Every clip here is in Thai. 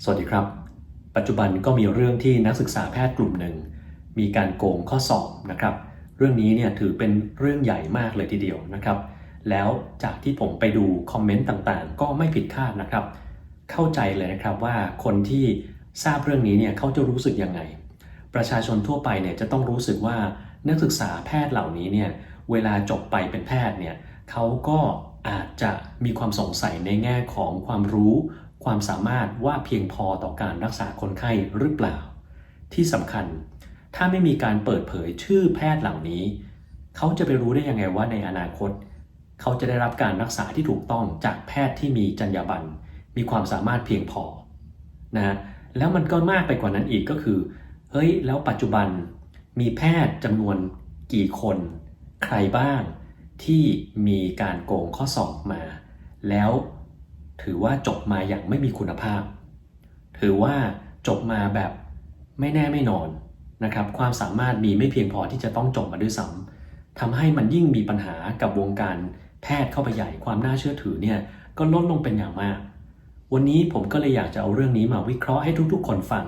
สวัสดีครับปัจจุบันก็มีเรื่องที่นักศึกษาแพทย์กลุ่มหนึ่งมีการโกงข้อสอบนะครับเรื่องนี้เนี่ยถือเป็นเรื่องใหญ่มากเลยทีเดียวนะครับแล้วจากที่ผมไปดูคอมเมนต์ต่างๆก็ไม่ผิดคาดนะครับเข้าใจเลยนะครับว่าคนที่ทราบเรื่องนี้เนี่ยเขาจะรู้สึกยังไงประชาชนทั่วไปเนี่ยจะต้องรู้สึกว่านักศึกษาแพทย์เหล่านี้เนี่ยเวลาจบไปเป็นแพทย์เนี่ยเขาก็อาจจะมีความสงสัยในแง่ของความรู้ความสามารถว่าเพียงพอต่อการรักษาคนไข้หรือเปล่าที่สำคัญถ้าไม่มีการเปิดเผยชื่อแพทย์เหล่านี้เขาจะไปรู้ได้ยังไงว่าในอนาคตเขาจะได้รับการรักษาที่ถูกต้องจากแพทย์ที่มีจรรยาบรรณมีความสามารถเพียงพอนะแล้วมันก็มากไปกว่านั้นอีกก็คือเฮ้ยแล้วปัจจุบันมีแพทย์จำนวนกี่คนใครบ้างที่มีการโกงข้อสอบมาแล้วถือว่าจบมาอย่างไม่มีคุณภาพถือว่าจบมาแบบไม่แน่ไม่นอนนะครับความสามารถมีไม่เพียงพอที่จะต้องจบมาด้วยซ้ำทำให้มันยิ่งมีปัญหากับวงการแพทย์เข้าไปใหญ่ความน่าเชื่อถือเนี่ยก็ลดลงเป็นอย่างมากวันนี้ผมก็เลยอยากจะเอาเรื่องนี้มาวิเคราะห์ให้ทุกๆคนฟัง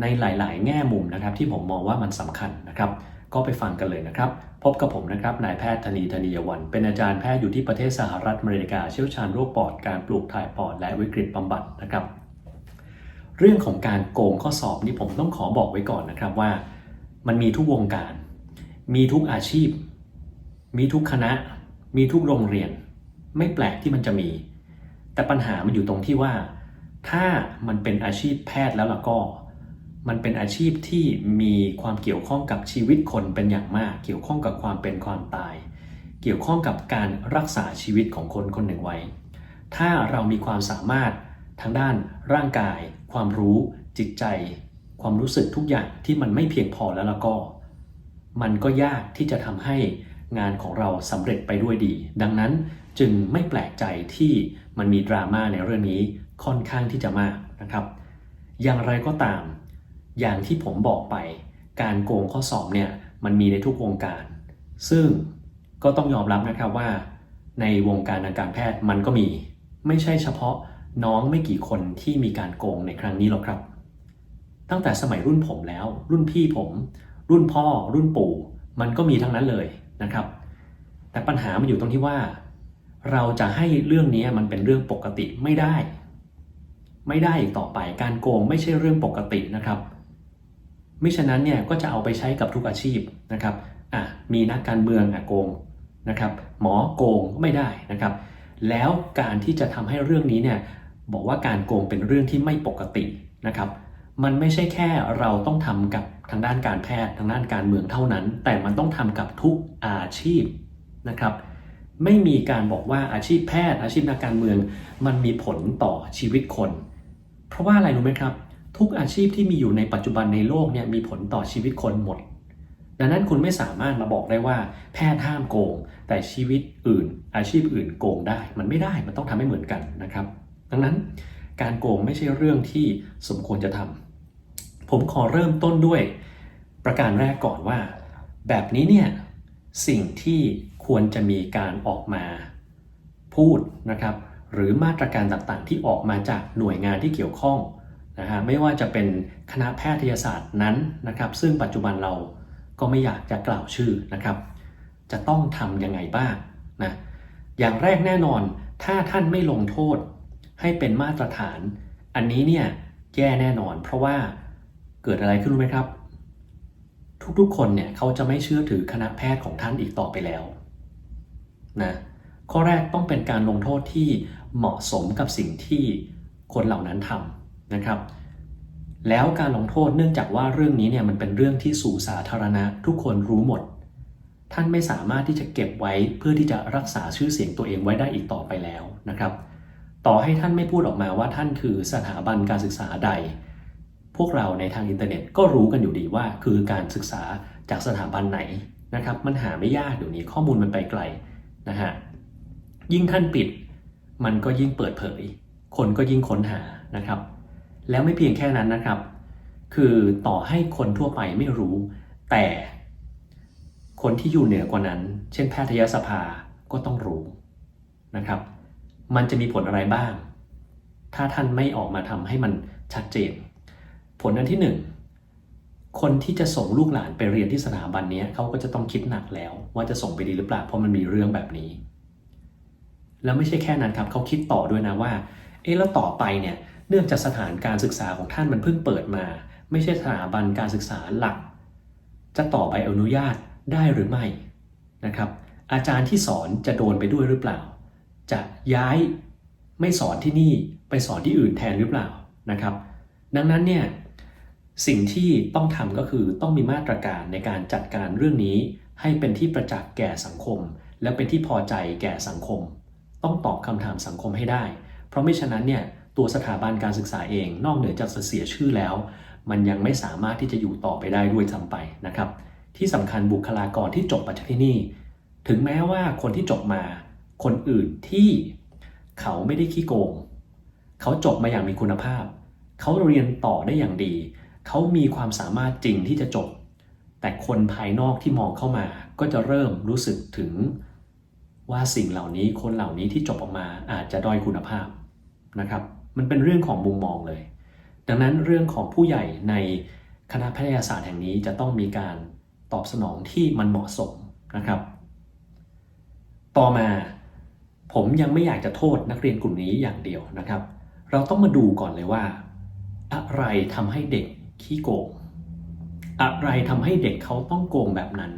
ในหลายๆแง่มุมนะครับที่ผมมองว่ามันสำคัญนะครับก็ไปฟังกันเลยนะครับพบกับผมนะครับนายแพทย์ธนียวันเป็นอาจารย์แพทย์อยู่ที่ประเทศสหรัฐอเมริกาเชี่ยวชาญโรคปอดการปลูกถ่ายปอดและวิกฤตบำบัดนะครับเรื่องของการโกงข้อสอบนี่ผมต้องขอบอกไว้ก่อนนะครับว่ามันมีทุกวงการมีทุกอาชีพมีทุกคณะมีทุกโรงเรียนไม่แปลกที่มันจะมีแต่ปัญหามันอยู่ตรงที่ว่าถ้ามันเป็นอาชีพแพทย์แล้วล่ะก็มันเป็นอาชีพที่มีความเกี่ยวข้องกับชีวิตคนเป็นอย่างมากเกี่ยวข้องกับความเป็นความตายเกี่ยวข้องกับการรักษาชีวิตของคนคนหนึ่งไว้ถ้าเรามีความสามารถทางด้านร่างกายความรู้จิตใจความรู้สึกทุกอย่างที่มันไม่เพียงพอแล้วก็มันก็ยากที่จะทำให้งานของเราสำเร็จไปด้วยดีดังนั้นจึงไม่แปลกใจที่มันมีดราม่าในเรื่องนี้ค่อนข้างที่จะมากนะครับอย่างไรก็ตามอย่างที่ผมบอกไปการโกงข้อสอบเนี่ยมันมีในทุกวงการซึ่งก็ต้องยอมรับนะครับว่าในวงการทางการแพทย์มันก็มีไม่ใช่เฉพาะน้องไม่กี่คนที่มีการโกงในครั้งนี้หรอกครับตั้งแต่สมัยรุ่นผมแล้วรุ่นพี่ผมรุ่นพ่อรุ่นปู่มันก็มีทั้งนั้นเลยนะครับแต่ปัญหามันอยู่ตรงที่ว่าเราจะให้เรื่องนี้มันเป็นเรื่องปกติไม่ได้อีกต่อไปการโกงไม่ใช่เรื่องปกตินะครับมิฉะนั้นเนี่ยก็จะเอาไปใช้กับทุกอาชีพนะครับมีนักการเมืองโกงนะครับหมอโกงไม่ได้นะครับแล้วการที่จะทำให้เรื่องนี้เนี่ยบอกว่าการโกงเป็นเรื่องที่ไม่ปกตินะครับมันไม่ใช่แค่เราต้องทำกับทางด้านการแพทย์ทางด้านการเมืองเท่านั้นแต่มันต้องทำกับทุกอาชีพนะครับไม่มีการบอกว่าอาชีพแพทย์อาชีพนักการเมืองมันมีผลต่อชีวิตคนเพราะว่าอะไรรู้ไหมครับทุกอาชีพที่มีอยู่ในปัจจุบันในโลกเนี่ยมีผลต่อชีวิตคนหมดดังนั้นคุณไม่สามารถมาบอกได้ว่าแพทย์ห้ามโกงแต่ชีวิตอื่นอาชีพอื่นโกงได้มันไม่ได้มันต้องทำให้เหมือนกันนะครับดังนั้นการโกงไม่ใช่เรื่องที่สมควรจะทำผมขอเริ่มต้นด้วยประการแรกก่อนว่าแบบนี้เนี่ยสิ่งที่ควรจะมีการออกมาพูดนะครับหรือมาตรการต่างๆที่ออกมาจากหน่วยงานที่เกี่ยวข้องนะฮะไม่ว่าจะเป็นคณะแพทยศาสตร์นั้นนะครับซึ่งปัจจุบันเราก็ไม่อยากจะกล่าวชื่อนะครับจะต้องทำยังไงบ้างนะอย่างแรกแน่นอนถ้าท่านไม่ลงโทษให้เป็นมาตรฐานอันนี้เนี่ยแย่แน่นอนเพราะว่าเกิดอะไรขึ้นรู้ไหมครับทุกๆคนเนี่ยเขาจะไม่เชื่อถือคณะแพทย์ของท่านอีกต่อไปแล้วนะข้อแรกต้องเป็นการลงโทษที่เหมาะสมกับสิ่งที่คนเหล่านั้นทำนะครับแล้วการลงโทษเนื่องจากว่าเรื่องนี้เนี่ยมันเป็นเรื่องที่สู่สาธารณะทุกคนรู้หมดท่านไม่สามารถที่จะเก็บไว้เพื่อที่จะรักษาชื่อเสียงตัวเองไว้ได้อีกต่อไปแล้วนะครับต่อให้ท่านไม่พูดออกมาว่าท่านคือสถาบันการศึกษาใดพวกเราในทางอินเทอร์เน็ตก็รู้กันอยู่ดีว่าคือการศึกษาจากสถาบันไหนนะครับมันหาไม่ยากเดี๋ยวนี้ข้อมูลมันไปไกลนะฮะยิ่งท่านปิดมันก็ยิ่งเปิดเผยคนก็ยิ่งค้นหานะครับแล้วไม่เพียงแค่นั้นนะครับคือต่อให้คนทั่วไปไม่รู้แต่คนที่อยู่เหนือกว่านั้นเช่นแพทยสภาก็ต้องรู้นะครับมันจะมีผลอะไรบ้างถ้าท่านไม่ออกมาทำให้มัน ชัดเจนผลอันที่ 1คนที่จะส่งลูกหลานไปเรียนที่สถาบันนี้เขาก็จะต้องคิดหนักแล้วว่าจะส่งไปดีหรือเปล่าเพราะมันมีเรื่องแบบนี้แล้วไม่ใช่แค่นั้นครับเขาคิดต่อด้วยนะว่าแล้วต่อไปเนี่ยเนื่องจากสถานการศึกษาของท่านมันเพิ่งเปิดมาไม่ใช่สถาบันการศึกษาหลักจะต่อใบอนุญาตได้หรือไม่นะครับอาจารย์ที่สอนจะโดนไปด้วยหรือเปล่าจะย้ายไม่สอนที่นี่ไปสอนที่อื่นแทนหรือเปล่านะครับดังนั้นเนี่ยสิ่งที่ต้องทำก็คือต้องมีมาตรการในการจัดการเรื่องนี้ให้เป็นที่ประจักษ์แก่สังคมและเป็นที่พอใจแก่สังคมต้องตอบคำถามสังคมให้ได้เพราะไม่ฉะนั้นเนี่ยตัวสถาบันการศึกษาเองนอกเหนือจากจะเสียชื่อแล้วมันยังไม่สามารถที่จะอยู่ต่อไปได้ด้วยซ้ำไปนะครับที่สำคัญบุคลากรที่จบมาจากที่นี่ถึงแม้ว่าคนที่จบมาคนอื่นที่เขาไม่ได้ขี้โกงเขาจบมาอย่างมีคุณภาพเขาเรียนต่อได้อย่างดีเขามีความสามารถจริงที่จะจบแต่คนภายนอกที่มองเข้ามาก็จะเริ่มรู้สึกถึงว่าสิ่งเหล่านี้คนเหล่านี้ที่จบออกมาอาจจะด้อยคุณภาพนะครับมันเป็นเรื่องของมุมมองเลยดังนั้นเรื่องของผู้ใหญ่ในคณะแพทยศาสตร์แห่งนี้จะต้องมีการตอบสนองที่มันเหมาะสมนะครับต่อมาผมยังไม่อยากจะโทษนักเรียนกลุ่มนี้อย่างเดียวนะครับเราต้องมาดูก่อนเลยว่าอะไรทำให้เด็กขี้โกงอะไรทำให้เด็กเขาต้องโกงแบบนั้น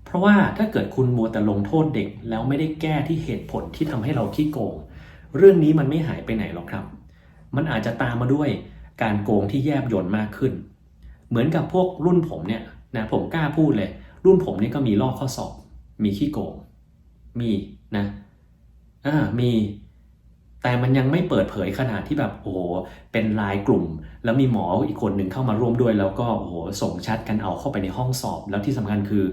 เพราะว่าถ้าเกิดคุณมัวแต่ลงโทษเด็กแล้วไม่ได้แก้ที่เหตุผลที่ทำให้เราขี้โกงเรื่องนี้มันไม่หายไปไหนหรอกครับมันอาจจะตามมาด้วยการโกงที่แยบยลมากขึ้นเหมือนกับพวกรุ่นผมเนี่ยนะผมกล้าพูดเลยรุ่นผมนี่ก็มีลอกข้อสอบมีขี้โกงมีนะมีแต่มันยังไม่เปิดเผยขนาดที่แบบโอ้โหเป็นไลน์กลุ่มแล้วมีหมออีกคนหนึ่งเข้ามาร่วมด้วยแล้วก็โอ้โหส่งแชทกันเอาเข้าไปในห้องสอบแล้วที่สำคัญคือ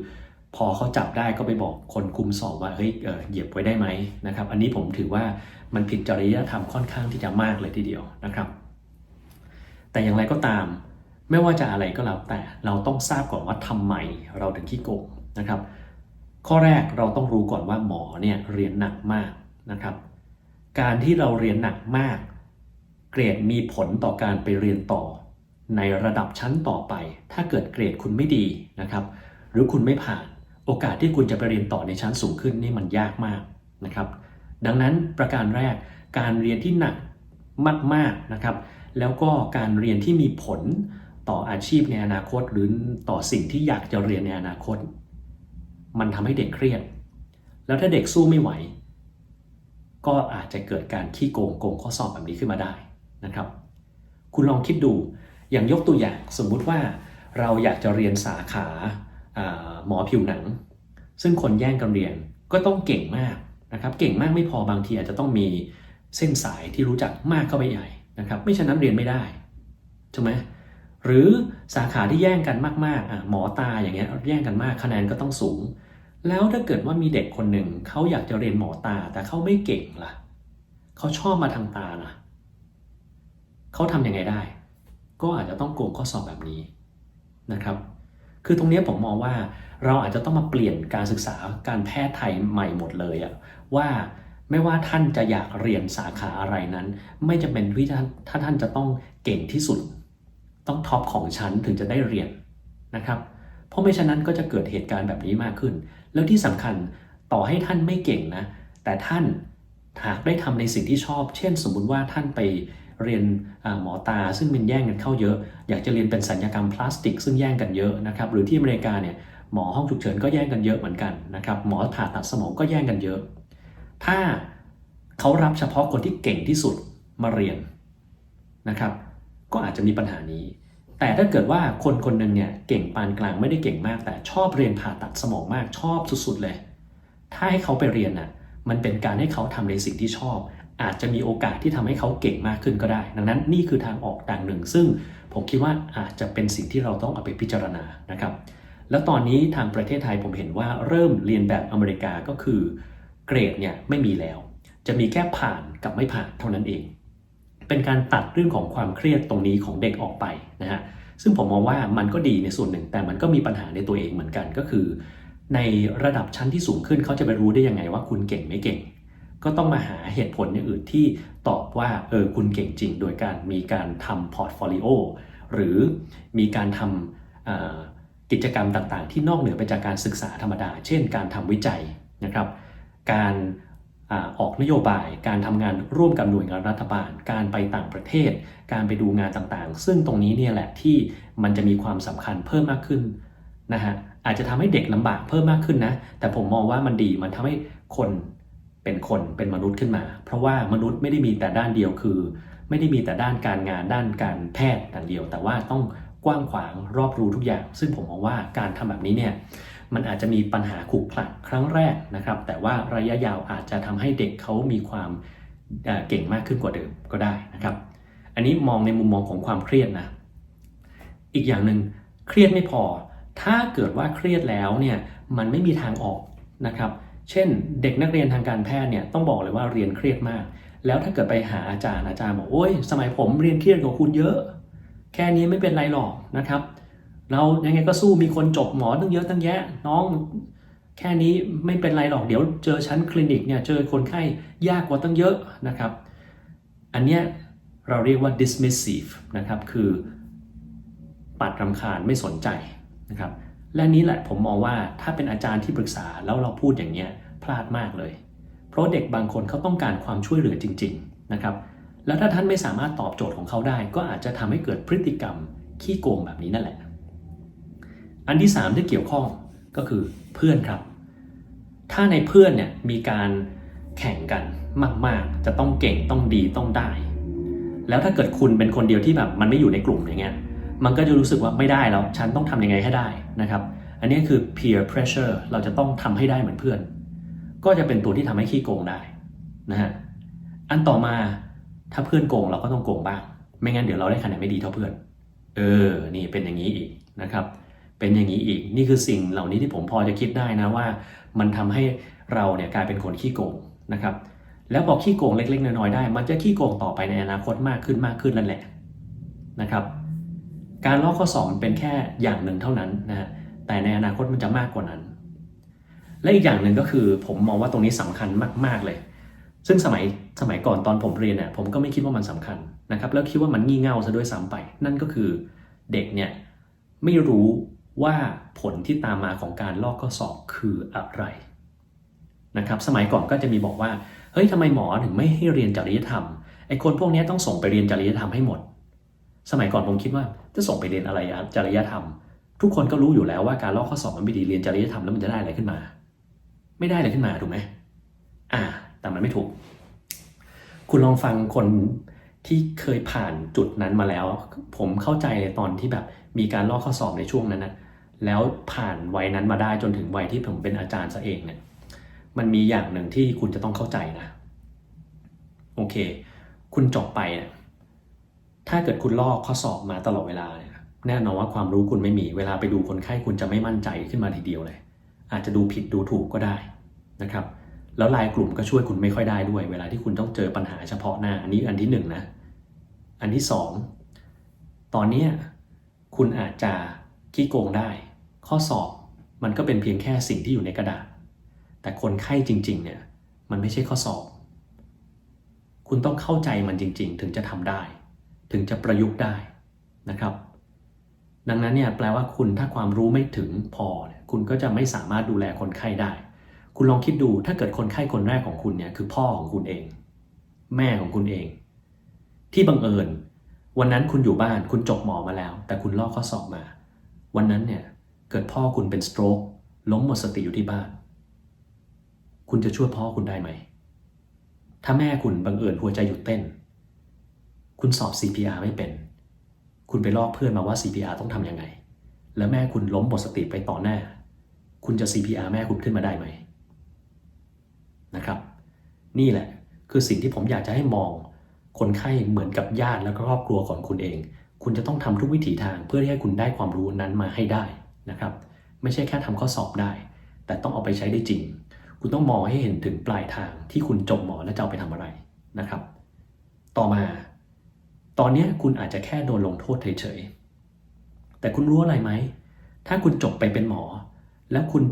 พอเขาจับได้ก็ไปบอกคนคุมสอบว่าเฮ้ยเหยียบไว้ได้ไหมนะครับอันนี้ผมถือว่ามันผิดจริยธรรมค่อนข้างที่จะมากเลยทีเดียวนะครับแต่อย่างไรก็ตามไม่ว่าจะอะไรก็แล้วแต่เราต้องทราบก่อนว่าทำไมเราถึงขี้โกงนะครับข้อแรกเราต้องรู้ก่อนว่าหมอเนี่ยเรียนหนักมากนะครับการที่เราเรียนหนักมากเกรดมีผลต่อการไปเรียนต่อในระดับชั้นต่อไปถ้าเกิดเกรดคุณไม่ดีนะครับหรือคุณไม่ผ่านโอกาสที่คุณจะไปเรียนต่อในชั้นสูงขึ้นนี่มันยากมากนะครับดังนั้นประการแรกการเรียนที่หนักมากๆนะครับแล้วก็การเรียนที่มีผลต่ออาชีพในอนาคตหรือต่อสิ่งที่อยากจะเรียนในอนาคตมันทำให้เด็กเครียดแล้วถ้าเด็กสู้ไม่ไหวก็อาจจะเกิดการขี้โกงข้อสอบแบบนี้ขึ้นมาได้นะครับคุณลองคิดดูอย่างยกตัวอย่างสมมุติว่าเราอยากจะเรียนสาขาหมอผิวหนังซึ่งคนแย่งกันเรียนก็ต้องเก่งมากนะครับเก่งมากไม่พอบางทีอาจจะต้องมีเส้นสายที่รู้จักมากเข้าไปใหญ่นะครับไม่ฉะนั้นเรียนไม่ได้ใช่ไหมหรือสาขาที่แย่งกันมากๆหมอตาอย่างเงี้ยแย่งกันมากคะแนนก็ต้องสูงแล้วถ้าเกิดว่ามีเด็กคนหนึ่งเขาอยากจะเรียนหมอตาแต่เขาไม่เก่งล่ะเขาชอบมาทางตาล่ะเขาทำยังไงได้ก็อาจจะต้องโกงข้อสอบแบบนี้นะครับคือตรงนี้ผมมองว่าเราอาจจะต้องมาเปลี่ยนการศึกษาการแพทย์ไทยใหม่หมดเลยว่าไม่ว่าท่านจะอยากเรียนสาขาอะไรนั้นไม่จำเป็นที่ถ้าท่านจะต้องเก่งที่สุดต้องท็อปของชั้นถึงจะได้เรียนนะครับเพราะไม่ฉะนั้นก็จะเกิดเหตุการณ์แบบนี้มากขึ้นแล้วที่สำคัญต่อให้ท่านไม่เก่งนะแต่ท่านหากได้ทำในสิ่งที่ชอบเช่นสมมุติว่าท่านไปเรียนหมอตาซึ่งมันแย่งกันเข้าเยอะอยากจะเรียนเป็นศัลยกรรมพลาสติกซึ่งแย่งกันเยอะนะครับหรือที่อเมริกาเนี่ยหมอห้องฉุกเฉินก็แย่งกันเยอะเหมือนกันนะครับหมอผ่าตัดสมองก็แย่งกันเยอะถ้าเขารับเฉพาะคนที่เก่งที่สุดมาเรียนนะครับก็อาจจะมีปัญหานี้แต่ถ้าเกิดว่าคนคนหนึ่งเนี่ยเก่งปานกลางไม่ได้เก่งมากแต่ชอบเรียนผ่าตัดสมองมากชอบสุดๆเลยถ้าให้เขาไปเรียนน่ะมันเป็นการให้เขาทำในสิ่งที่ชอบอาจจะมีโอกาสที่ทำให้เขาเก่งมากขึ้นก็ได้ดังนั้นนี่คือทางออกดังหนึ่งซึ่งผมคิดว่าอาจจะเป็นสิ่งที่เราต้องเอาไปพิจารณานะครับแล้วตอนนี้ทางประเทศไทยผมเห็นว่าเริ่มเรียนแบบอเมริกาก็คือเกรดเนี่ยไม่มีแล้วจะมีแค่ผ่านกับไม่ผ่านเท่านั้นเองเป็นการตัดเรื่องของความเครียดตรงนี้ของเด็กออกไปนะฮะซึ่งผมมองว่ามันก็ดีในส่วนหนึ่งแต่มันก็มีปัญหาในตัวเองเหมือนกันก็คือในระดับชั้นที่สูงขึ้นเขาจะไปรู้ได้ยังไงว่าคุณเก่งไม่เก่ง ก็ต้องมาหาเหตุผลอย่างอื่นที่ตอบว่าคุณเก่งจริงโดยการมีการทำพอร์ตโฟลิโอหรือมีการทำกิจกรรมต่างๆที่นอกเหนือไปจากการศึกษาธรรมดาเช่นการทำวิจัยนะครับการออกนโยบายการทำงานร่วมกับหน่วยงานรัฐบาลการไปต่างประเทศการไปดูงานต่างๆซึ่งตรงนี้เนี่ยแหละที่มันจะมีความสำคัญเพิ่มมากขึ้นนะฮะอาจจะทำให้เด็กลำบากเพิ่มมากขึ้นนะแต่ผมมองว่ามันดีมันทำให้คนเป็นมนุษย์ขึ้นมาเพราะว่ามนุษย์ไม่ได้มีแต่ด้านเดียวคือไม่ได้มีแต่ด้านการงานด้านการแพทย์อย่างเดียวแต่ว่าต้องกว้างขวางรอบรู้ทุกอย่างซึ่งผมมองว่าการทำแบบนี้เนี่ยมันอาจจะมีปัญหาขรุขระครั้งแรกนะครับแต่ว่าระยะยาวอาจจะทำให้เด็กเขามีความเก่งมากขึ้นกว่าเดิมก็ได้นะครับอันนี้มองในมุมมองของความเครียดนะอีกอย่างหนึ่งเครียดไม่พอถ้าเกิดว่าเครียดแล้วเนี่ยมันไม่มีทางออกนะครับเช่นเด็กนักเรียนทางการแพทย์เนี่ยต้องบอกเลยว่าเรียนเครียดมากแล้วถ้าเกิดไปหาอาจารย์บอกโอ้ยสมัยผมเรียนเครียดกว่าคุณเยอะแค่นี้ไม่เป็นไรหรอกนะครับเรายังไงก็สู้มีคนจบหมอตั้งเยอะตั้งแยะน้องแค่นี้ไม่เป็นไรหรอกเดี๋ยวเจอชั้นคลินิกเนี่ยเจอคนไข้ยากกว่าตั้งเยอะนะครับอันเนี้ยเราเรียกว่า dismissive นะครับคือปัดรำคาญไม่สนใจนะครับและนี้แหละผมมองว่าถ้าเป็นอาจารย์ที่ปรึกษาแล้วเราพูดอย่างเงี้ยพลาดมากเลยเพราะเด็กบางคนเขาต้องการความช่วยเหลือจริงๆนะครับแล้วถ้าท่านไม่สามารถตอบโจทย์ของเขาได้ก็อาจจะทำให้เกิดพฤติกรรมขี้โกงแบบนี้นั่นแหละอันที่3ที่เกี่ยวข้องก็คือเพื่อนครับถ้าในเพื่อนเนี่ยมีการแข่งกันมากๆจะต้องเก่งต้องดีต้องได้แล้วถ้าเกิดคุณเป็นคนเดียวที่แบบมันไม่อยู่ในกลุ่มอย่างเงี้ยมันก็จะรู้สึกว่าไม่ได้แล้วฉันต้องทำยังไงให้ได้นะครับอันนี้คือ peer pressure เราจะต้องทำให้ได้เหมือนเพื่อนก็จะเป็นตัวที่ทำให้ขี้โกงได้นะฮะอันต่อมาถ้าเพื่อนโกงเราก็ต้องโกงบ้างไม่งั้นเดี๋ยวเราได้คะแนนไม่ดีเท่าเพื่อนนี่เป็นอย่างนี้อีกนะครับเป็นอย่างนี้อีกนี่คือสิ่งเหล่านี้ที่ผมพอจะคิดได้นะว่ามันทำให้เราเนี่ยกลายเป็นคนขี้โกงนะครับแล้วพอขี้โกงเล็กๆน้อยๆได้มันจะขี้โกงต่อไปในอนาคตมากขึ้นนั่นแหละนะครับการลอกข้อสอบเป็นแค่อย่างหนึ่งเท่านั้นนะฮะแต่ในอนาคตมันจะมากกว่านั้นและอีกอย่างหนึ่งก็คือผมมองว่าตรงนี้สำคัญมากๆเลยซึ่งสมัยก่อนตอนผมเรียนเนี่ยผมก็ไม่คิดว่ามันสำคัญนะครับแล้วคิดว่ามันงี่เง่าซะด้วยซ้ำไปนั่นก็คือเด็กเนี่ยไม่รู้ว่าผลที่ตามมาของการลอกข้อสอบคืออะไรนะครับสมัยก่อนก็จะมีบอกว่าเฮ้ยทำไมหมอถึงไม่ให้เรียนจริยธรรมไอ้คนพวกนี้ต้องส่งไปเรียนจริยธรรมให้หมดสมัยก่อนผมคิดว่าจะส่งไปเรียนอะไรจริยธรรมทุกคนก็รู้อยู่แล้วว่าการลอกข้อสอบมันไม่ดีเรียนจริยธรรมแล้วมันจะได้อะไรขึ้นมาไม่ได้อะไรขึ้นมาถูกไหมแต่มันไม่ถูกคุณลองฟังคนที่เคยผ่านจุดนั้นมาแล้วผมเข้าใจในตอนที่แบบมีการลอกข้อสอบในช่วงนั้นนะแล้วผ่านวัยนั้นมาได้จนถึงวัยที่ผมเป็นอาจารย์ซะเองเนี่ยมันมีอย่างหนึ่งที่คุณจะต้องเข้าใจนะโอเคคุณจบไปเนี่ยถ้าเกิดคุณลอกข้อสอบมาตลอดเวลาแน่นอนว่าความรู้คุณไม่มีเวลาไปดูคนไข้คุณจะไม่มั่นใจขึ้นมาทีเดียวเลยอาจจะดูผิดดูถูกก็ได้นะครับแล้วรายกลุ่มก็ช่วยคุณไม่ค่อยได้ด้วยเวลาที่คุณต้องเจอปัญหาเฉพาะหน้าอันนี้อันที่1นะอันที่2ตอนนี้คุณอาจจะขี้โกงได้ข้อสอบมันก็เป็นเพียงแค่สิ่งที่อยู่ในกระดาษแต่คนไข้จริงๆเนี่ยมันไม่ใช่ข้อสอบคุณต้องเข้าใจมันจริงๆถึงจะทำได้ถึงจะประยุกต์ได้นะครับดังนั้นเนี่ยแปลว่าคุณถ้าความรู้ไม่ถึงพอคุณก็จะไม่สามารถดูแลคนไข้ได้คุณลองคิดดูถ้าเกิดคนไข้คนแรกของคุณเนี่ยคือพ่อของคุณเองแม่ของคุณเองที่บังเอิญวันนั้นคุณอยู่บ้านคุณจบหมอมาแล้วแต่คุณลอกข้อสอบมาวันนั้นเนี่ยเกิดพ่อคุณเป็นสโตรกล้มหมดสติอยู่ที่บ้านคุณจะช่วยพ่อคุณได้ไหมถ้าแม่คุณบังเอิญหัวใจหยุดเต้นคุณสอบ CPR ไม่เป็นคุณไปลอกเพื่อนมาว่า CPR ต้องทำยังไงแล้วแม่คุณล้มหมดสติไปต่อหน้าคุณจะ CPR แม่คุณขึ้นมาได้ไหมนะครับนี่แหละคือสิ่งที่ผมอยากจะให้มองคนไข้เหมือนกับญาติและครอบครัวของคุณเองคุณจะต้องทำทุกวิถีทางเพื่อให้คุณได้ความรู้นั้นมาให้ได้นะครับไม่ใช่แค่ทำข้อสอบได้แต่ต้องเอาไปใช้ได้จริงคุณต้องมองให้เห็นถึงปลายทางที่คุณจบหมอและจะเอาไปทำอะไรนะครับต่อมาตอนนี้คุณอาจจะแค่โดนลงโทษเฉยๆแต่คุณรู้อะไรไหมถ้าคุณจบไปเป็นหมอแล้วคุณ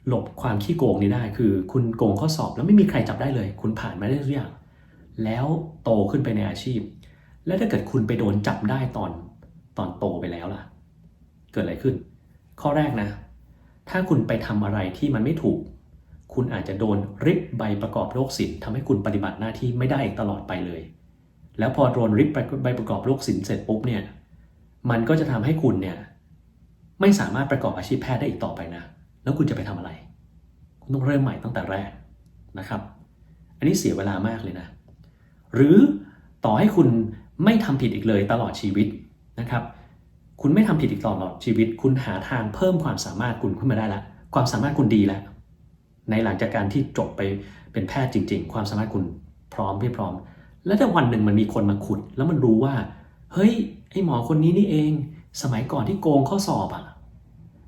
หลบความขี้โกงนี้ได้คือคุณโกงข้อสอบแล้วไม่มีใครจับได้เลยคุณผ่านมาได้ทุกอย่างแล้วโตขึ้นไปในอาชีพแล้วถ้าเกิดคุณไปโดนจับได้ตอนโตไปแล้วล่ะเกิดอะไรขึ้นข้อแรกนะถ้าคุณไปทำอะไรที่มันไม่ถูกคุณอาจจะโดนริบใบประกอบโรคศิลป์ทำให้คุณปฏิบัติหน้าที่ไม่ได้อีกตลอดไปเลยแล้วพอโดนริบใบประกอบโรคศิลป์เสร็จปุ๊บเนี่ยมันก็จะทำให้คุณเนี่ยไม่สามารถประกอบอาชีพแพทย์ได้อีกต่อไปนะแล้วคุณจะไปทำอะไรคุณต้องเริ่มใหม่ตั้งแต่แรกนะครับอันนี้เสียเวลามากเลยนะหรือต่อให้คุณไม่ทำผิดอีกเลยตลอดชีวิตนะครับคุณไม่ทำผิดอีกตลอดชีวิตคุณหาทางเพิ่มความสามารถคุณขึ้นมาได้แล้วความสามารถคุณดีแล้วในหลังจากการที่จบไปเป็นแพทย์จริงๆความสามารถคุณพร้อมแล้วถ้าวันหนึ่งมันมีคนมาขุดแล้วมันรู้ว่าเฮ้ยไอ้หมอคนนี้นี่เองสมัยก่อนที่โกงข้อสอบอ่ะ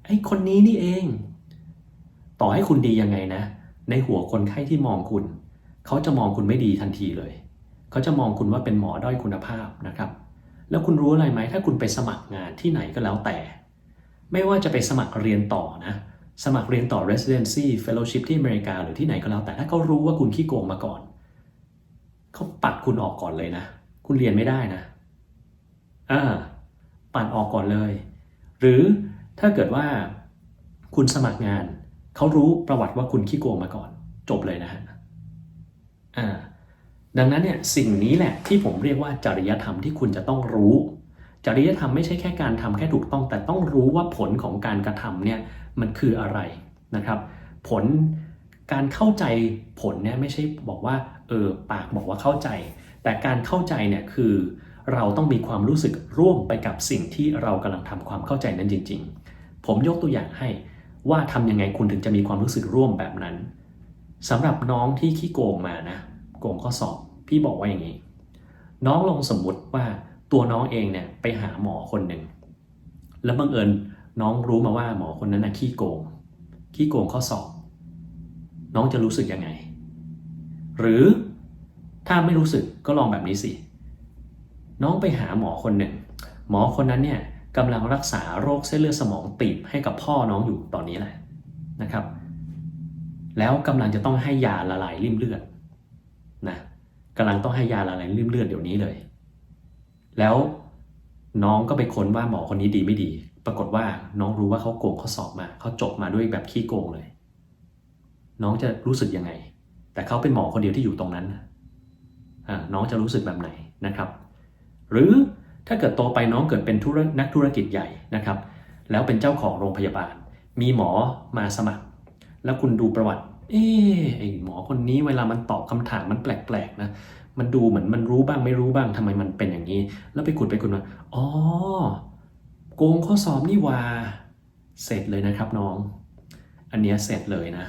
ไอ้คนนี้นี่เองต่อให้คุณดียังไงนะในหัวคนไข้ที่มองคุณเขาจะมองคุณไม่ดีทันทีเลยเขาจะมองคุณว่าเป็นหมอด้อยคุณภาพนะครับแล้วคุณรู้อะไรไหมถ้าคุณไปสมัครงานที่ไหนก็แล้วแต่ไม่ว่าจะไปสมัครเรียนต่อนะสมัครเรียนต่อ residency fellowship ที่อเมริกาหรือที่ไหนก็แล้วแต่ถ้าเขารู้ว่าคุณขี้โกงมาก่อนเขาปัดคุณออกก่อนเลยนะคุณเรียนไม่ได้นะปัดออกก่อนเลยหรือถ้าเกิดว่าคุณสมัครงานเขารู้ประวัติว่าคุณขี้โกงมาก่อนจบเลยนะฮะดังนั้นเนี่ยสิ่งนี้แหละที่ผมเรียกว่าจริยธรรมที่คุณจะต้องรู้จริยธรรมไม่ใช่แค่การทำแค่ถูกต้องแต่ต้องรู้ว่าผลของการกระทำเนี่ยมันคืออะไรนะครับผลการเข้าใจผลเนี่ยไม่ใช่บอกว่าปากบอกว่าเข้าใจแต่การเข้าใจเนี่ยคือเราต้องมีความรู้สึกร่วมไปกับสิ่งที่เรากำลังทำความเข้าใจนั้นจริงๆผมยกตัวอย่างให้ว่าทำยังไงคุณถึงจะมีความรู้สึกร่วมแบบนั้นสำหรับน้องที่ขี้โกงมานะโกงข้อสอบพี่บอกว่าอย่างนี้น้องลองสมมุติว่าตัวน้องเองเนี่ยไปหาหมอคนหนึ่งแล้วบังเอิญน้องรู้มาว่าหมอคนนั้นนะขี้โกงข้อสอบน้องจะรู้สึกยังไงหรือถ้าไม่รู้สึกก็ลองแบบนี้สิน้องไปหาหมอคนหนึ่งหมอคนนั้นเนี่ยกำลังรักษาโรคเส้นเลือดสมองตีบให้กับพ่อน้องอยู่ตอนนี้แหละนะครับแล้วกำลังจะต้องให้ยาละลายริ่มเลือดนะกำลังต้องให้ยาละลายริ่มเลือดเดี๋ยวนี้เลยแล้วน้องก็ไปค้นว่าหมอคนนี้ดีไม่ดีปรากฏว่าน้องรู้ว่าเขาโกงข้อสอบมาเขาจบมาด้วยแบบขี้โกงเลยน้องจะรู้สึกยังไงแต่เขาเป็นหมอคนเดียวที่อยู่ตรงนั้นน้องจะรู้สึกแบบไหนนะครับหรือถ้าเกิดโตไปน้องเกิดเป็นนักธุรกิจใหญ่นะครับแล้วเป็นเจ้าของโรงพยาบาลมีหมอมาสมัครแล้วคุณดูประวัติไอหมอคนนี้เวลามันตอบคำถามมันแปลกๆนะมันดูเหมือนมันรู้บ้างไม่รู้บ้างทำไมมันเป็นอย่างนี้แล้วไปขุดมาอ๋อโกงข้อสอบนี่ว่าเสร็จเลยนะครับน้องอันนี้เสร็จเลยนะ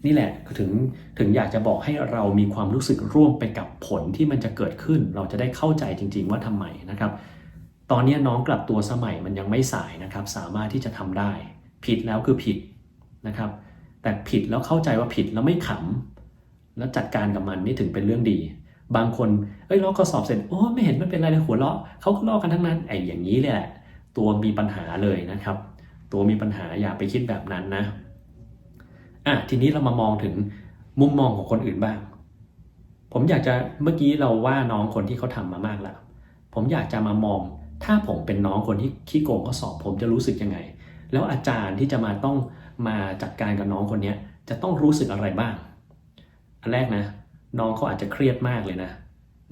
นี่แหละถึงอยากจะบอกให้เรามีความรู้สึกร่วมไปกับผลที่มันจะเกิดขึ้นเราจะได้เข้าใจจริงๆว่าทำไมนะครับตอนนี้น้องกลับตัวสมัยมันยังไม่สายนะครับสามารถที่จะทำได้ผิดแล้วคือผิดนะครับแต่ผิดแล้วเข้าใจว่าผิดแล้วไม่ขำแล้วจัดการกับมันนี่ถึงเป็นเรื่องดีบางคนลอกข้อสอบเสร็จโอ้ไม่เห็นมันเป็นไรเลยหัวเราะเขาก็ลอกกันทั้งนั้นอย่างนี้เลยแหละตัวมีปัญหาเลยนะครับตัวมีปัญหาอย่าไปคิดแบบนั้นนะทีนี้เรามามองถึงมุมมองของคนอื่นบ้างผมอยากจะเมื่อกี้เราว่าน้องคนที่เขาทำมามากแล้วผมอยากจะมามองถ้าผมเป็นน้องคนที่ขี้โกงข้อสอบผมจะรู้สึกยังไงแล้วอาจารย์ที่จะต้องมาจัดการกับน้องคนนี้จะต้องรู้สึกอะไรบ้างอันแรกนะน้องเขาอาจจะเครียดมากเลยนะ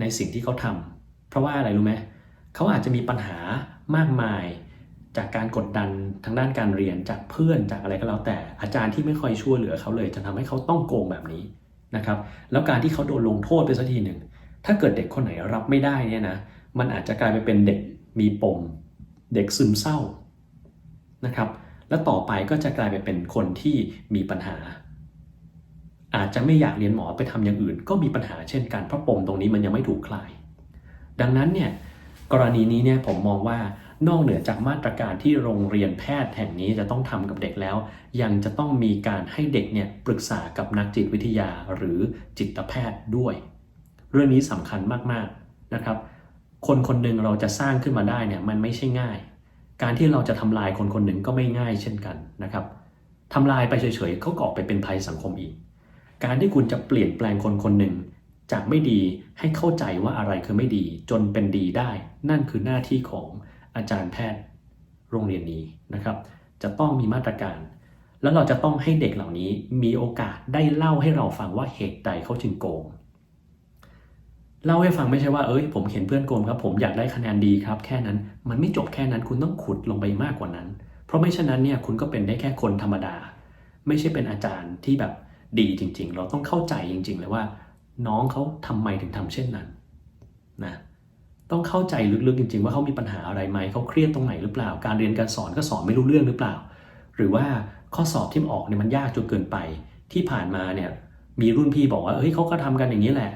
ในสิ่งที่เขาทำเพราะว่าอะไรรู้ไหมเขาอาจจะมีปัญหามากมายจากการกดดันทางด้านการเรียนจากเพื่อนจากอะไรก็แล้วแต่อาจารย์ที่ไม่ค่อยช่วยเหลือเขาเลยจะทำให้เขาต้องโกงแบบนี้นะครับแล้วการที่เขาโดนลงโทษไปสักทีหนึ่งถ้าเกิดเด็กคนไหนรับไม่ได้เนี่ยนะมันอาจจะกลายไปเป็นเด็กมีปมเด็กซึมเศร้านะครับแล้วต่อไปก็จะกลายไปเป็นคนที่มีปัญหาอาจจะไม่อยากเรียนหมอไปทำอย่างอื่นก็มีปัญหาเช่นกันเพราะปมตรงนี้มันยังไม่ถูกคลายดังนั้นเนี่ยกรณีนี้เนี่ยผมมองว่านอกเหนือจากมาตรการที่โรงเรียนแพทย์แห่งนี้จะต้องทำกับเด็กแล้วยังจะต้องมีการให้เด็กเนี่ยปรึกษากับนักจิตวิทยาหรือจิตแพทย์ด้วยเรื่องนี้สำคัญมากๆนะครับคนคนหนึ่งเราจะสร้างขึ้นมาได้เนี่ยมันไม่ใช่ง่ายการที่เราจะทำลายคนคนหนึ่งก็ไม่ง่ายเช่นกันนะครับ ทำลายไปเฉยๆเขาก็ออกไปเป็นภัยสังคมอีกการที่คุณจะเปลี่ยนแปลงคนคนหนึ่งจากไม่ดีให้เข้าใจว่าอะไรคือไม่ดีจนเป็นดีได้นั่นคือหน้าที่ของอาจารย์แพทย์โรงเรียนนี้นะครับจะต้องมีมาตรการแล้วเราจะต้องให้เด็กเหล่านี้มีโอกาสได้เล่าให้เราฟังว่าเหตุใดเขาจึงโกงเล่าให้ฟังไม่ใช่ว่าผมเห็นเพื่อนโกงครับผมอยากได้คะแนนดีครับแค่นั้นมันไม่จบแค่นั้นคุณต้องขุดลงไปมากกว่านั้นเพราะไม่เช่นนั้นเนี่ยคุณก็เป็นได้แค่คนธรรมดาไม่ใช่เป็นอาจารย์ที่แบบดีจริงๆเราต้องเข้าใจจริงๆเลยว่าน้องเขาทำไมถึงทำเช่นนั้นนะต้องเข้าใจลึกๆจริงๆว่าเขามีปัญหาอะไรไหมเขาเครียดตรงไหนหรือเปล่าการเรียนการสอนก็สอนไม่รู้เรื่องหรือเปล่าหรือว่าข้อสอบที่ออกเนี่ยมันยากจนเกินไปที่ผ่านมาเนี่ยมีรุ่นพี่บอกว่าเขาก็ทำกันอย่างนี้แหละ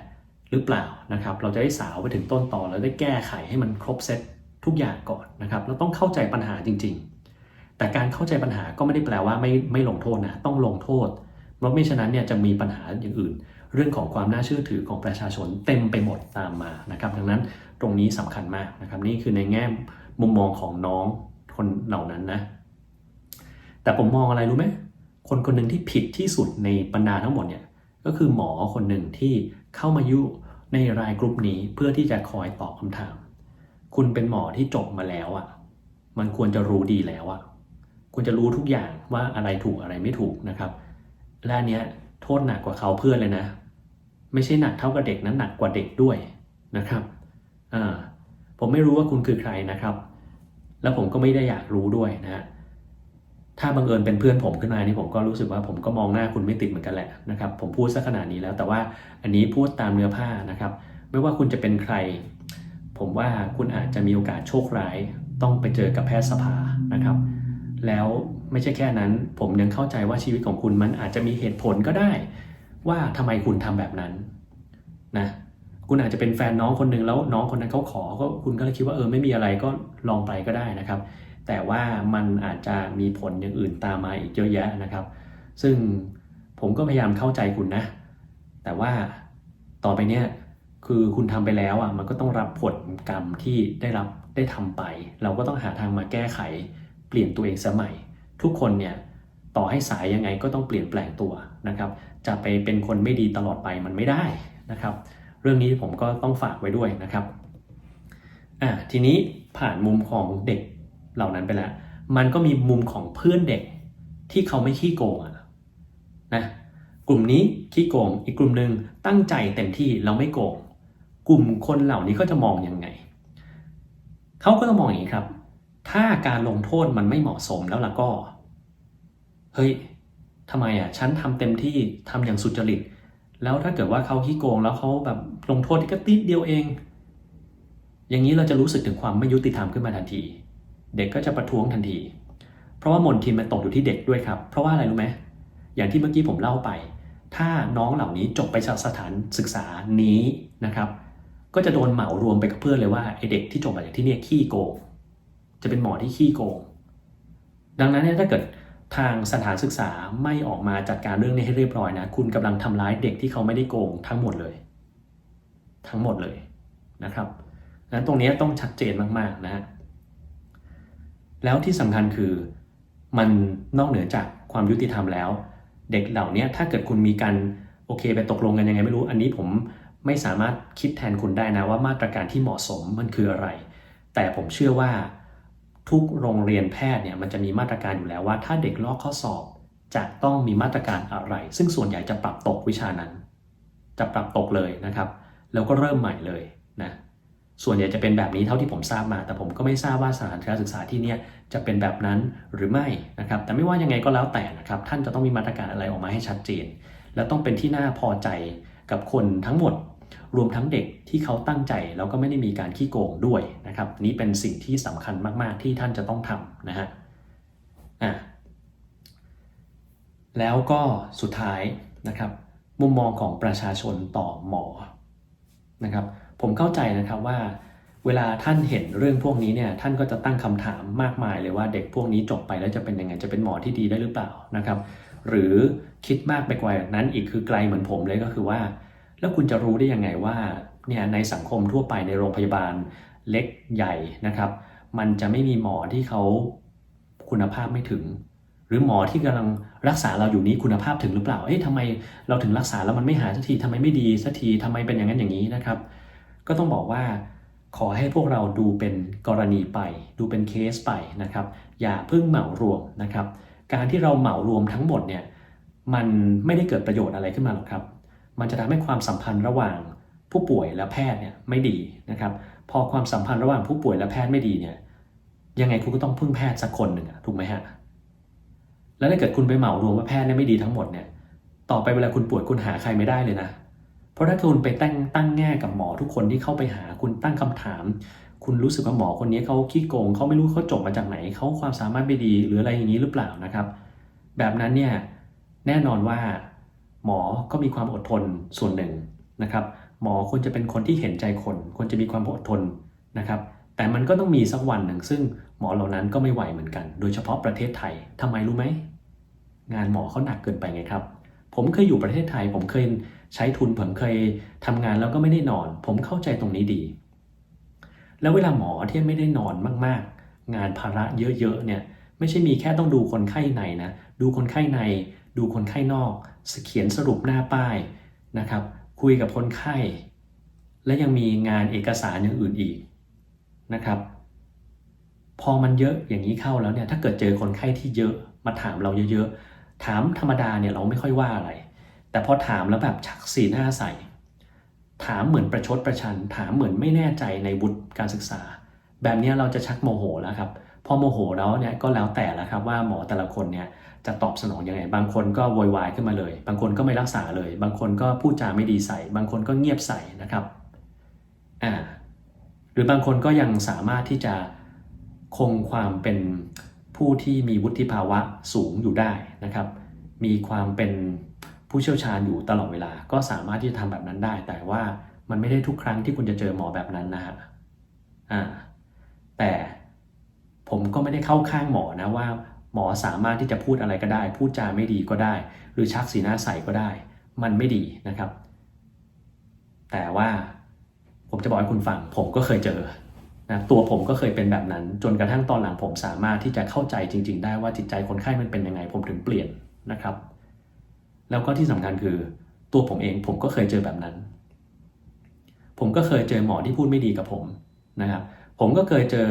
หรือเปล่านะครับเราจะได้สาวไปถึงต้นตอแล้วได้แก้ไขให้มันครบเซตทุกอย่างก่อนนะครับเราต้องเข้าใจปัญหาจริงๆแต่การเข้าใจปัญหาก็ไม่ได้แปลว่าไม่ลงโทษนะต้องลงโทษเพราะไม่ฉะนั้นเนี่ยจะมีปัญหาอย่างอื่นเรื่องของความน่าเชื่อถือของประชาชนเต็มไปหมดตามมานะครับดังนั้นตรงนี้สำคัญมากนะครับนี่คือในแง่มุมมองของน้องคนเหล่านั้นนะแต่ผมมองอะไรรู้ไหมคนคนหนึ่งที่ผิดที่สุดในบรรดาทั้งหมดเนี่ยก็คือหมอคนหนึ่งที่เข้ามายุ่ในรายกลุ่มนี้เพื่อที่จะคอยตอบคำถามคุณเป็นหมอที่จบมาแล้วอ่ะมันควรจะรู้ดีแล้วอ่ะคุณจะรู้ทุกอย่างว่าอะไรถูกอะไรไม่ถูกนะครับและเนี้ยโทษหนักกว่าเขาเพื่อนเลยนะไม่ใช่หนักเท่ากับเด็กนะหนักกว่าเด็กด้วยนะครับผมไม่รู้ว่าคุณคือใครนะครับแล้วผมก็ไม่ได้อยากรู้ด้วยนะฮะถ้าบังเอิญเป็นเพื่อนผมขึ้นมานี่ผมก็รู้สึกว่าผมก็มองหน้าคุณไม่ติดเหมือนกันแหละนะครับผมพูดซะขนาดนี้แล้วแต่ว่าอันนี้พูดตามเนื้อผ้านะครับไม่ว่าคุณจะเป็นใครผมว่าคุณอาจจะมีโอกาสโชคร้ายต้องไปเจอกับแพทยสภานะครับแล้วไม่ใช่แค่นั้นผมยังเข้าใจว่าชีวิตของคุณมันอาจจะมีเหตุผลก็ได้ว่าทำไมคุณทำแบบนั้นนะคุณอาจจะเป็นแฟนน้องคนหนึ่งแล้วน้องคนนั้นเขาขอก็คุณก็เลยคิดว่าไม่มีอะไรก็ลองไปก็ได้นะครับแต่ว่ามันอาจจะมีผลอย่างอื่นตามมาอีกเยอะแยะนะครับซึ่งผมก็พยายามเข้าใจคุณนะแต่ว่าต่อไปเนี่ยคือคุณทำไปแล้วมันก็ต้องรับผลกรรมที่ได้ทำไปเราก็ต้องหาทางมาแก้ไขเปลี่ยนตัวเองสมัยทุกคนเนี่ยต่อให้สายยังไงก็ต้องเปลี่ยนแปลงตัวนะครับจะไปเป็นคนไม่ดีตลอดไปมันไม่ได้นะครับเรื่องนี้ผมก็ต้องฝากไว้ด้วยนะครับทีนี้ผ่านมุมของเด็กเหล่านั้นไปแล้วมันก็มีมุมของเพื่อนเด็กที่เขาไม่ขี้โกงนะกลุ่มนี้ขี้โกงอีกกลุ่มหนึ่งตั้งใจเต็มที่เราไม่โกงกลุ่มคนเหล่านี้ก็จะมองยังไงเขาก็ต้องมองอย่างนี้ครับถ้าการลงโทษมันไม่เหมาะสมแล้วล่ะก็เฮ้ยทำไมฉันทำเต็มที่ทำอย่างสุจริตแล้วถ้าเกิดว่าเขาขี้โกงแล้วเขาแบบลงโทษก็ติดเดียวเองอย่างนี้เราจะรู้สึกถึงความไม่ยุติธรรมขึ้นมาทันทีเด็กก็จะประท้วงทันทีเพราะว่ามลทินมันตกอยู่ที่เด็กด้วยครับเพราะว่าอะไรรู้ไหมอย่างที่เมื่อกี้ผมเล่าไปถ้าน้องเหล่านี้จบไปจากสถานศึกษานี้นะครับก็จะโดนเหมารวมไปกับเพื่อนเลยว่าไอเด็กที่จบมาจากที่นี่ขี้โกงจะเป็นหมอที่ขี้โกงดังนั้นเนี่ยถ้าเกิดทางสถานศึกษาไม่ออกมาจัดการเรื่องนี้ให้เรียบร้อยนะคุณกำลังทำร้ายเด็กที่เขาไม่ได้โกงทั้งหมดเลยนะครับนั้นตรงนี้ต้องชัดเจนมากๆนะฮะแล้วที่สำคัญคือมันนอกเหนือจากความยุติธรรมแล้วเด็กเหล่านี้ถ้าเกิดคุณมีการโอเคไปตกลงกันยังไงไม่รู้อันนี้ผมไม่สามารถคิดแทนคุณได้นะว่ามาตรการที่เหมาะสมมันคืออะไรแต่ผมเชื่อว่าทุกโรงเรียนแพทย์เนี่ยมันจะมีมาตรการอยู่แล้วว่าถ้าเด็กลอกข้อสอบจะต้องมีมาตรการอะไรซึ่งส่วนใหญ่จะปรับตกวิชานั้นจะปรับตกเลยนะครับแล้วก็เริ่มใหม่เลยนะส่วนใหญ่จะเป็นแบบนี้เท่าที่ผมทราบมาแต่ผมก็ไม่ทราบว่าสถานศึกษาที่นี่จะเป็นแบบนั้นหรือไม่นะครับแต่ไม่ว่ายังไงก็แล้วแต่นะครับท่านจะต้องมีมาตรการอะไรออกมาให้ชัดเจนและต้องเป็นที่น่าพอใจกับคนทั้งหมดรวมทั้งเด็กที่เขาตั้งใจแล้วก็ไม่ได้มีการขี้โกงด้วยนะครับนี่เป็นสิ่งที่สำคัญมากๆที่ท่านจะต้องทำนะฮะแล้วก็สุดท้ายนะครับมุมมองของประชาชนต่อหมอนะครับผมเข้าใจนะครับว่าเวลาท่านเห็นเรื่องพวกนี้เนี่ยท่านก็จะตั้งคำถามมากมายเลยว่าเด็กพวกนี้จบไปแล้วจะเป็นยังไงจะเป็นหมอที่ดีได้หรือเปล่านะครับหรือคิดมากไปกว่านั้นอีกคือไกลเหมือนผมเลยก็คือว่าแล้วคุณจะรู้ได้ยังไงว่าเนี่ยในสังคมทั่วไปในโรงพยาบาลเล็กใหญ่นะครับมันจะไม่มีหมอที่เขาคุณภาพไม่ถึง หรือหมอที่กำลังรักษาเราอยู่นี้คุณภาพถึงหรือเปล่าทำไมเราถึงรักษาแล้วมันไม่หายสักทีทำไมไม่ดีสักทีทำไมเป็นอย่างนั้นอย่างนี้นะครับก็ต้องบอกว่าขอให้พวกเราดูเป็นกรณีไปดูเป็นเคสไปนะครับอย่าเพิ่งเหมารวมนะครับการที่เราเหมารวมทั้งหมดเนี่ยมันไม่ได้เกิดประโยชน์อะไรขึ้นมาหรอกครับมันจะทำให้ความสัมพันธ์ระหว่างผู้ป่วยและแพทย์เนี่ยไม่ดีนะครับพอความสัมพันธ์ระหว่างผู้ป่วยและแพทย์ไม่ดีเนี่ยยังไงคุณก็ต้องพึ่งแพทย์สักคนหนึ่งถูกไหมฮะแล้วถ้าเกิดคุณไปเหมารวมว่าแพทย์ไม่ดีทั้งหมดเนี่ยต่อไปเวลาคุณป่วยคุณหาใครไม่ได้เลยนะเพราะถ้าคุณไปตั้งแง่กับหมอทุกคนที่เข้าไปหาคุณตั้งคำถามคุณรู้สึกว่าหมอคนนี้เขาขี้โกงเขาไม่รู้เขาจบมาจากไหนเขาความสามารถไม่ดีหรืออะไรอย่างนี้หรือเปล่านะครับแบบนั้นเนี่ยแน่นอนว่าหมอก็มีความอดทนส่วนหนึ่งนะครับหมอควรจะเป็นคนที่เห็นใจคนควรจะมีความอดทนนะครับแต่มันก็ต้องมีสักวันหนึ่งซึ่งหมอเหล่านั้นก็ไม่ไหวเหมือนกันโดยเฉพาะประเทศไทยทำไมรู้ไหมงานหมอเขาหนักเกินไปไงครับผมเคยอยู่ประเทศไทยผมเคยใช้ทุนผมเคยทำงานแล้วก็ไม่ได้นอนผมเข้าใจตรงนี้ดีแล้วเวลาหมอที่ไม่ได้นอนมากๆงานภาระเยอะๆเนี่ยไม่ใช่มีแค่ต้องดูคนไข้ในนะดูคนไข้ในดูคนไข้นอกเขียนสรุปหน้าป้ายนะครับคุยกับคนไข้และยังมีงานเอกสารอย่างอื่นอีกนะครับพอมันเยอะอย่างนี้เข้าแล้วเนี่ยถ้าเกิดเจอคนไข้ที่เยอะมาถามเราเยอะๆถามธรรมดาเนี่ยเราไม่ค่อยว่าอะไรแต่พอถามแล้วแบบชักสีหน้าใส่ถามเหมือนประชดประชันถามเหมือนไม่แน่ใจในวุฒิการศึกษาแบบนี้เราจะชักโมโหแล้วครับพอโมโหแล้วเนี่ยก็แล้วแต่ละครับว่าหมอแต่ละคนเนี่ยจะตอบสนองยังไงบางคนก็โวยวายขึ้นมาเลยบางคนก็ไม่รักษาเลยบางคนก็พูดจาไม่ดีใส่บางคนก็เงียบใส่นะครับหรือบางคนก็ยังสามารถที่จะคงความเป็นผู้ที่มีวุฒิภาวะสูงอยู่ได้นะครับมีความเป็นผู้เชี่ยวชาญอยู่ตลอดเวลาก็สามารถที่จะทำแบบนั้นได้แต่ว่ามันไม่ได้ทุกครั้งที่คุณจะเจอหมอแบบนั้นนะฮะแต่ผมก็ไม่ได้เข้าข้างหมอนะว่าหมอสามารถที่จะพูดอะไรก็ได้พูดจาไม่ดีก็ได้หรือชักสีหน้าใส่ก็ได้มันไม่ดีนะครับแต่ว่าผมจะบอกให้คุณฟังผมก็เคยเจอนะตัวผมก็เคยเป็นแบบนั้นจนกระทั่งตอนหลังผมสามารถที่จะเข้าใจจริงๆได้ว่าจิตใจคนไข้มันเป็นยังไงผมถึงเปลี่ยนนะครับแล้วก็ที่สำคัญคือตัวผมเองผมก็เคยเจอแบบนั้นผมก็เคยเจอหมอที่พูดไม่ดีกับผมนะครับผมก็เคยเจอ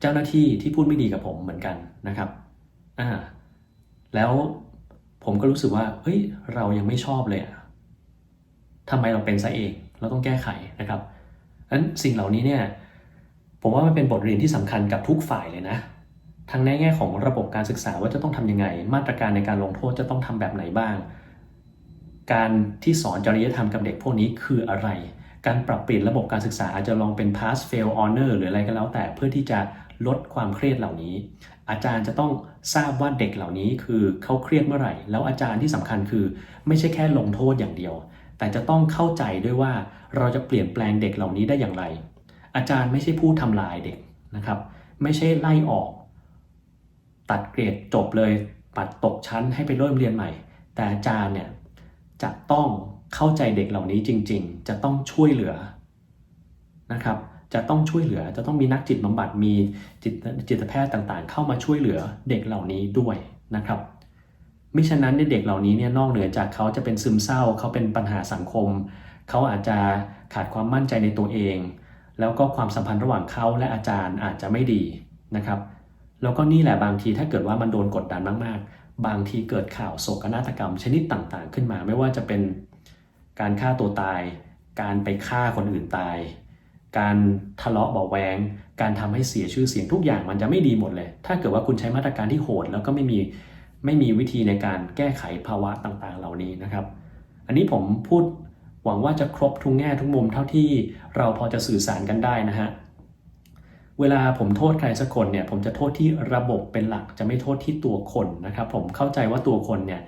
เจ้าหน้าที่ที่พูดไม่ดีกับผมเหมือนกันนะครับแล้วผมก็รู้สึกว่าเฮ้ยเรายังไม่ชอบเลยทำไมเราเป็นซะเองเราต้องแก้ไขนะครับงั้นสิ่งเหล่านี้เนี่ยผมว่ามันเป็นบทเรียนที่สำคัญกับทุกฝ่ายเลยนะทั้งในแง่ของระบบการศึกษาว่าจะต้องทำยังไงมาตรการในการลงโทษจะต้องทำแบบไหนบ้างการที่สอนจริยธรรมกับเด็กพวกนี้คืออะไรการปรับเปลี่ยนระบบการศึกษาอาจจะลองเป็น pass fail honor หรืออะไรก็แล้วแต่เพื่อที่จะลดความเครียดเหล่านี้อาจารย์จะต้องทราบว่าเด็กเหล่านี้คือเขาเครียดเมื่อไหร่แล้วอาจารย์ที่สำคัญคือไม่ใช่แค่ลงโทษอย่างเดียวแต่จะต้องเข้าใจด้วยว่าเราจะเปลี่ยนแปลงเด็กเหล่านี้ได้อย่างไรอาจารย์ไม่ใช่ผู้ทำลายเด็กนะครับไม่ใช่ไล่ออกตัดเกรดจบเลยปัดตกชั้นให้ไปเริ่มเรียนใหม่แต่อาจารย์เนี่ยจะต้องเข้าใจเด็กเหล่านี้จริงๆจะต้องช่วยเหลือนะครับจะต้องช่วยเหลือจะต้องมีนักจิตบำบัดมีจิตแพทย์ต่างๆเข้ามาช่วยเหลือเด็กเหล่านี้ด้วยนะครับมิฉะนั้นเด็กเหล่านี้เนี่ยนอกเหนือจากเขาจะเป็นซึมเศร้าเขาเป็นปัญหาสังคมเขาอาจจะขาดความมั่นใจในตัวเองแล้วก็ความสัมพันธ์ระหว่างเขาและอาจารย์อาจจะไม่ดีนะครับแล้วก็นี่แหละบางทีถ้าเกิดว่ามันโดนกดดันมากๆบางทีเกิดข่าวโศกนาฏกรรมชนิดต่างๆขึ้นมาไม่ว่าจะเป็นการฆ่าตัวตายการไปฆ่าคนอื่นตายการทะเลาะเบาะแวงการทำให้เสียชื่อเสียงทุกอย่างมันจะไม่ดีหมดเลยถ้าเกิดว่าคุณใช้มาตรการที่โหดแล้วก็ไม่มีวิธีในการแก้ไขภาวะต่างๆเหล่านี้นะครับอันนี้ผมพูดหวังว่าจะครบทุกแง่ทุกมุมเท่าที่เราพอจะสื่อสารกันได้นะฮะเวลาผมโทษใครสักคนเนี่ยผมจะโทษที่ระบบเป็นหลักจะไม่โทษที่ตัวคนนะครับผมเข้าใจว่าตัวคนเนี่ย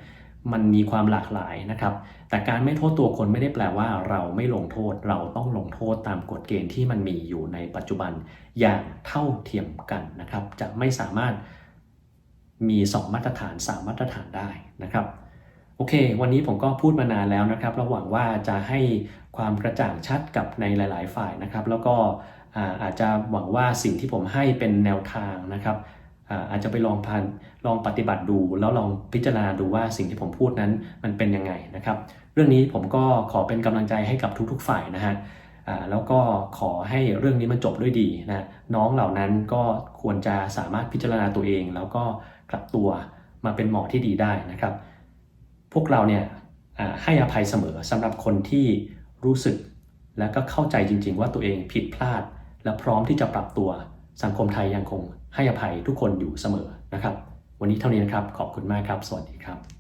มันมีความหลากหลายนะครับแต่การไม่โทษตัวคนไม่ได้แปลว่าเราไม่ลงโทษเราต้องลงโทษตามกฎเกณฑ์ที่มันมีอยู่ในปัจจุบันอย่างเท่าเทียมกันนะครับจะไม่สามารถมี2มาตรฐาน3มาตรฐานได้นะครับโอเควันนี้ผมก็พูดมานานแล้วนะครับเราหวังว่าจะให้ความกระจ่างชัดกับในหลายๆฝ่ายนะครับแล้วก็อาจจะหวังว่าสิ่งที่ผมให้เป็นแนวทางนะครับ อาจจะไปลองปฏิบัติดูแล้วลองพิจารณาดูว่าสิ่งที่ผมพูดนั้นมันเป็นยังไงนะครับเรื่องนี้ผมก็ขอเป็นกำลังใจให้กับทุกๆฝ่ายนะฮะแล้วก็ขอให้เรื่องนี้มันจบด้วยดีนะน้องเหล่านั้นก็ควรจะสามารถพิจารณาตัวเองแล้วก็กลับตัวมาเป็นหมอที่ดีได้นะครับพวกเราเนี่ยให้อภัยเสมอสำหรับคนที่รู้สึกและก็เข้าใจจริงๆว่าตัวเองผิดพลาดและพร้อมที่จะปรับตัวสังคมไทยยังคงให้อภัยทุกคนอยู่เสมอนะครับวันนี้เท่านี้นะครับขอบคุณมากครับสวัสดีครับ